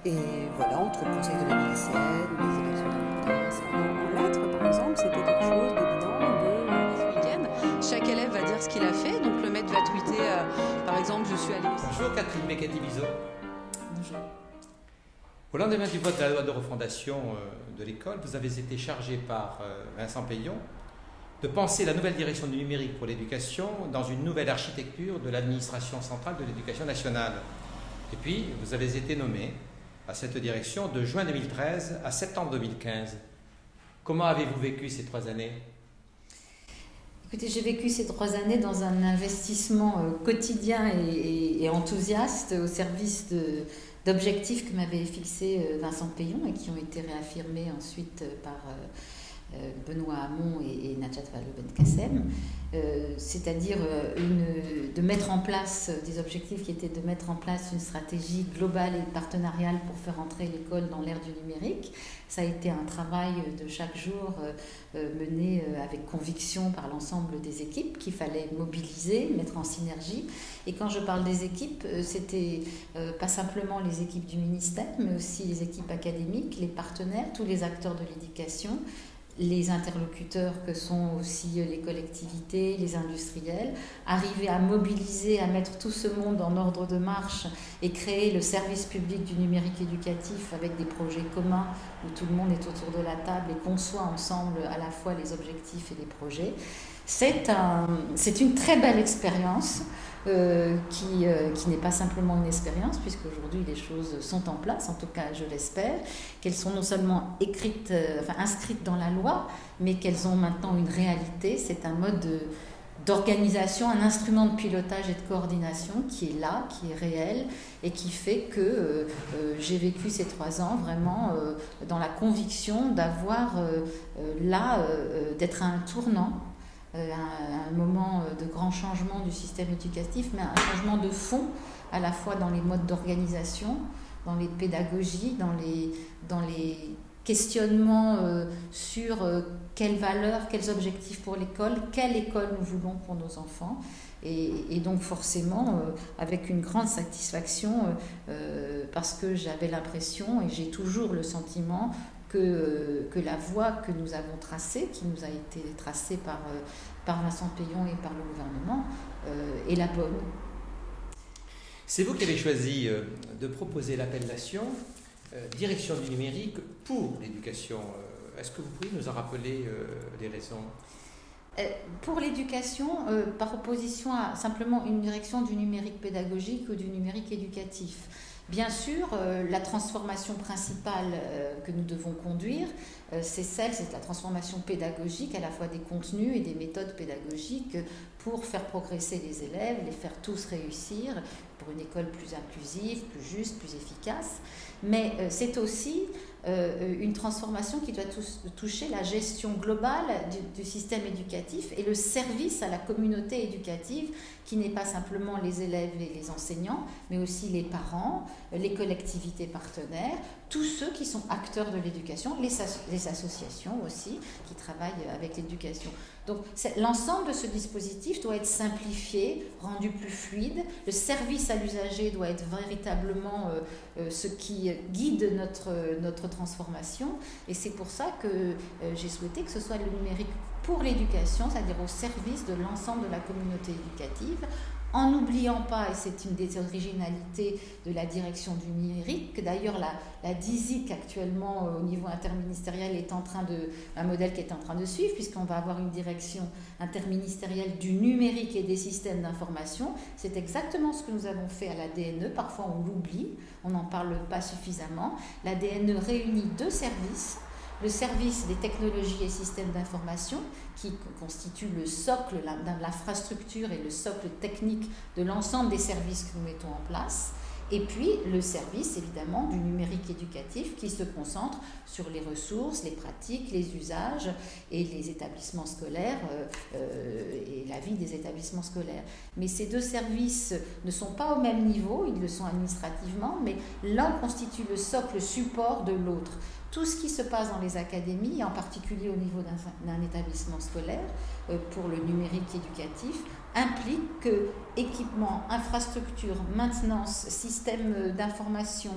Et voilà, entre le conseil de la lycéenne, les élèves secondaires. En lettres, par exemple, c'était quelque chose d'évident Ce week-end, chaque élève va dire ce qu'il a fait. Donc le maître va tweeter, par exemple, je suis allé au... Bonjour Catherine Becati-Bizot. Bonjour. Au lendemain du vote de la loi de refondation de l'école, vous avez été chargé par Vincent Peillon de penser la nouvelle direction du numérique pour l'éducation dans une nouvelle architecture de l'administration centrale de l'éducation nationale. Et puis, vous avez été nommé à cette direction de juin 2013 à septembre 2015. Comment avez-vous vécu ces 3 années ? Écoutez, j'ai vécu ces 3 années dans un investissement quotidien et enthousiaste au service d'objectifs que m'avait fixé Vincent Peillon et qui ont été réaffirmés ensuite par Benoît Hamon et Najat Vallaud-Belkacem, c'est-à-dire de mettre en place des objectifs qui étaient de mettre en place une stratégie globale et partenariale pour faire entrer l'école dans l'ère du numérique. Ça a été un travail de chaque jour mené avec conviction par l'ensemble des équipes qu'il fallait mobiliser, mettre en synergie. Et quand je parle des équipes, c'était pas simplement les équipes du ministère, mais aussi les équipes académiques, les partenaires, tous les acteurs de l'éducation, les interlocuteurs que sont aussi les collectivités, les industriels, arriver à mobiliser, à mettre tout ce monde en ordre de marche et créer le service public du numérique éducatif avec des projets communs où tout le monde est autour de la table et conçoit ensemble à la fois les objectifs et les projets. C'est une très belle expérience qui n'est pas simplement une expérience, puisque aujourd'hui les choses sont en place, en tout cas je l'espère, qu'elles sont non seulement inscrites dans la loi, mais qu'elles ont maintenant une réalité. C'est un mode d'organisation, un instrument de pilotage et de coordination qui est là, qui est réel et qui fait que j'ai vécu ces 3 ans vraiment dans la conviction d'avoir d'être à un tournant, un moment de grand changement du système éducatif, mais un changement de fond à la fois dans les modes d'organisation, dans les pédagogies, dans les questionnements sur quelles valeurs, quels objectifs pour l'école, quelle école nous voulons pour nos enfants. Et donc forcément avec une grande satisfaction parce que j'avais l'impression et j'ai toujours le sentiment que la voie que nous avons tracée, qui nous a été tracée par Vincent Peillon et par le gouvernement, est la bonne. C'est vous qui avez choisi de proposer l'appellation direction du numérique pour l'éducation. Est-ce que vous pouvez nous en rappeler les raisons ? Pour l'éducation, par opposition à simplement une direction du numérique pédagogique ou du numérique éducatif. Bien sûr, la transformation principale que nous devons conduire, c'est la transformation pédagogique, à la fois des contenus et des méthodes pédagogiques pour faire progresser les élèves, les faire tous réussir pour une école plus inclusive, plus juste, plus efficace. Mais c'est aussi une transformation qui doit toucher la gestion globale du système éducatif et le service à la communauté éducative qui n'est pas simplement les élèves et les enseignants, mais aussi les parents, les collectivités partenaires, tous ceux qui sont acteurs de l'éducation, les associations aussi qui travaillent avec l'éducation. Donc l'ensemble de ce dispositif doit être simplifié, rendu plus fluide. Le service à l'usager doit être véritablement ce qui guide notre transformation. Et c'est pour ça que j'ai souhaité que ce soit le numérique pour l'éducation, c'est-à-dire au service de l'ensemble de la communauté éducative, en n'oubliant pas, et c'est une des originalités de la direction du numérique, que d'ailleurs la DISIC actuellement au niveau interministériel est un modèle qui est en train de suivre, puisqu'on va avoir une direction interministérielle du numérique et des systèmes d'information. C'est exactement ce que nous avons fait à la DNE, parfois on l'oublie, on n'en parle pas suffisamment. La DNE réunit 2 services. Le service des technologies et systèmes d'information qui constitue le socle, l'infrastructure et le socle technique de l'ensemble des services que nous mettons en place. Et puis le service évidemment du numérique éducatif qui se concentre sur les ressources, les pratiques, les usages et les établissements scolaires et la vie des établissements scolaires. Mais ces 2 services ne sont pas au même niveau, ils le sont administrativement, mais l'un constitue le socle support de l'autre. Tout ce qui se passe dans les académies, en particulier au niveau d'un établissement scolaire, pour le numérique éducatif, implique que équipement, infrastructure, maintenance, système d'information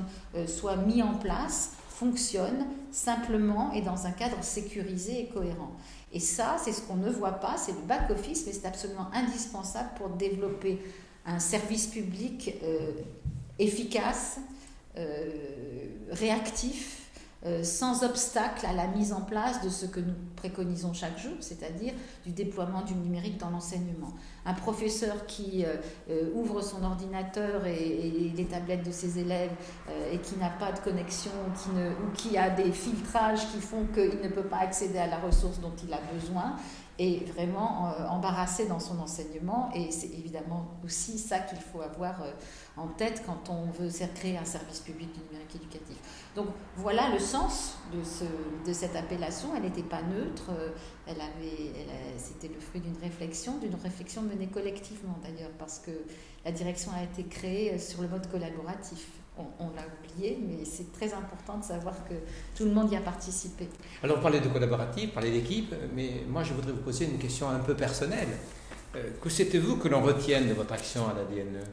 soient mis en place, fonctionnent simplement et dans un cadre sécurisé et cohérent. Et ça, c'est ce qu'on ne voit pas, c'est le back-office, mais c'est absolument indispensable pour développer un service public efficace, réactif, sans obstacle à la mise en place de ce que nous préconisons chaque jour, c'est-à-dire du déploiement du numérique dans l'enseignement. Un professeur qui ouvre son ordinateur et les tablettes de ses élèves et qui n'a pas de connexion ou qui a des filtrages qui font qu'il ne peut pas accéder à la ressource dont il a besoin est vraiment embarrassé dans son enseignement, et c'est évidemment aussi ça qu'il faut avoir en tête quand on veut créer un service public du numérique éducatif. Donc voilà le sens de cette appellation. Elle n'était pas neutre, c'était le fruit d'une réflexion menée collectivement d'ailleurs, parce que la direction a été créée sur le mode collaboratif. On l'a oublié, mais c'est très important de savoir que tout le monde y a participé. Alors, vous parlez de collaboratif, vous parlez d'équipe, mais moi, je voudrais vous poser une question un peu personnelle. Que souhaitez-vous que l'on retienne de votre action à la DNE ?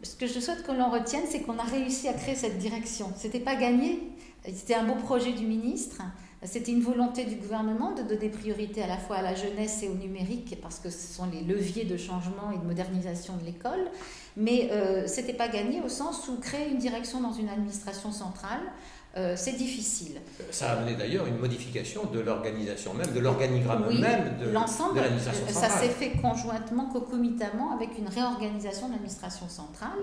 Ce que je souhaite que l'on retienne, c'est qu'on a réussi à créer cette direction. C'était pas gagné, c'était un beau projet du ministre. C'était une volonté du gouvernement de donner priorité à la fois à la jeunesse et au numérique, parce que ce sont les leviers de changement et de modernisation de l'école. Mais ce n'était pas gagné au sens où créer une direction dans une administration centrale, c'est difficile. Ça a amené d'ailleurs une modification de l'organisation même, de l'organigramme même de l'administration centrale. Ça s'est fait concomitamment avec une réorganisation de l'administration centrale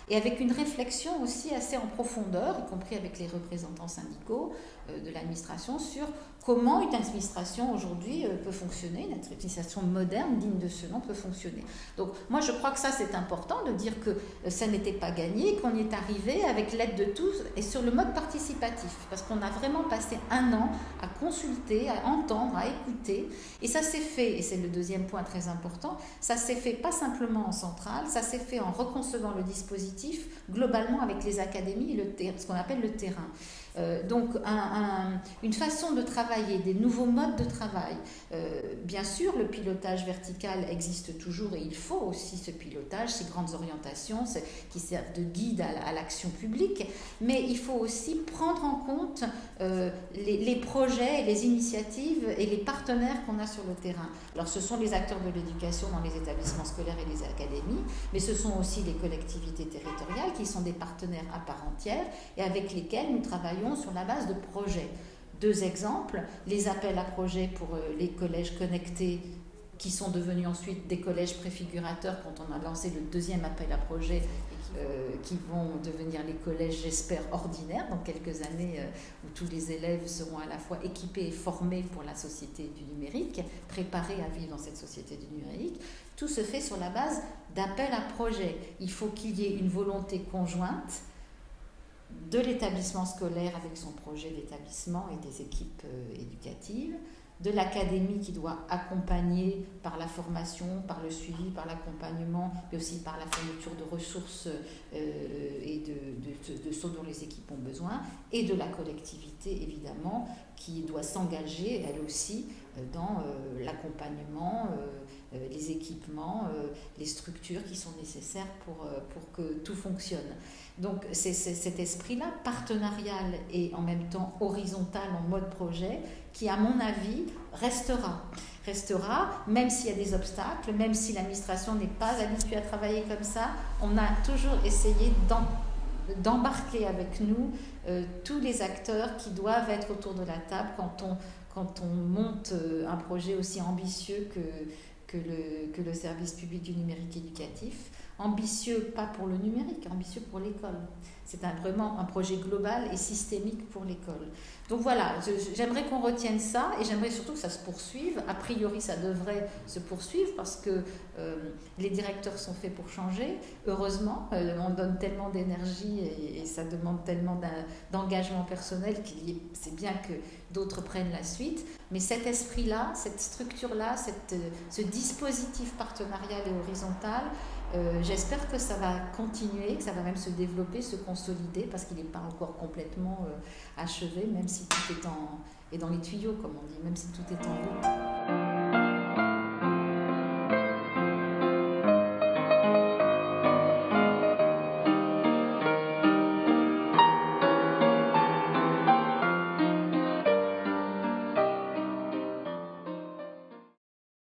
et avec une réflexion aussi assez en profondeur, y compris avec les représentants syndicaux de l'administration, sur comment une administration aujourd'hui peut fonctionner, une administration moderne, digne de ce nom, peut fonctionner. Donc moi je crois que ça c'est important de dire que ça n'était pas gagné, qu'on y est arrivé avec l'aide de tous et sur le mode participatif, parce qu'on a vraiment passé un an à consulter, à entendre, à écouter, et ça s'est fait, et c'est le deuxième point très important, ça s'est fait pas simplement en centrale, ça s'est fait en reconcevant le dispositif globalement avec les académies et ce qu'on appelle le terrain. Donc une façon de travailler, des nouveaux modes de travail. Bien sûr, le pilotage vertical existe toujours et il faut aussi ce pilotage, ces grandes orientations qui servent de guide à l'action publique, mais il faut aussi prendre en compte les projets, les initiatives et les partenaires qu'on a sur le terrain. Alors ce sont les acteurs de l'éducation dans les établissements scolaires et les académies, mais ce sont aussi les collectivités territoriales qui sont des partenaires à part entière et avec lesquels nous travaillons sur la base de projets. Deux exemples, les appels à projets pour les collèges connectés qui sont devenus ensuite des collèges préfigurateurs quand on a lancé le deuxième appel à projets qui vont devenir les collèges, j'espère, ordinaires dans quelques années où tous les élèves seront à la fois équipés et formés pour la société du numérique, préparés à vivre dans cette société du numérique. Tout se fait sur la base d'appels à projets. Il faut qu'il y ait une volonté conjointe de l'établissement scolaire avec son projet d'établissement et des équipes éducatives, de l'académie qui doit accompagner par la formation, par le suivi, par l'accompagnement, mais aussi par la fourniture de ressources et de ce dont les équipes ont besoin, et de la collectivité évidemment qui doit s'engager elle aussi dans l'accompagnement, les équipements, les structures qui sont nécessaires pour que tout fonctionne. Donc c'est cet esprit-là, partenarial et en même temps horizontal en mode projet, qui à mon avis restera, même s'il y a des obstacles, même si l'administration n'est pas habituée à travailler comme ça, on a toujours essayé d'embarquer avec nous tous les acteurs qui doivent être autour de la table quand on monte un projet aussi ambitieux que le service public du numérique éducatif. Ambitieux, pas pour le numérique, ambitieux pour l'école. C'est vraiment un projet global et systémique pour l'école. Donc voilà, j'aimerais qu'on retienne ça et j'aimerais surtout que ça se poursuive. A priori, ça devrait se poursuivre parce que les directeurs sont faits pour changer. Heureusement, on donne tellement d'énergie et ça demande tellement d'engagement personnel c'est bien que d'autres prennent la suite. Mais cet esprit-là, cette structure-là, ce dispositif partenarial et horizontal, j'espère que ça va continuer, que ça va même se développer, se consolider, parce qu'il n'est pas encore complètement achevé, même si tout est dans les tuyaux, comme on dit, même si tout est en route.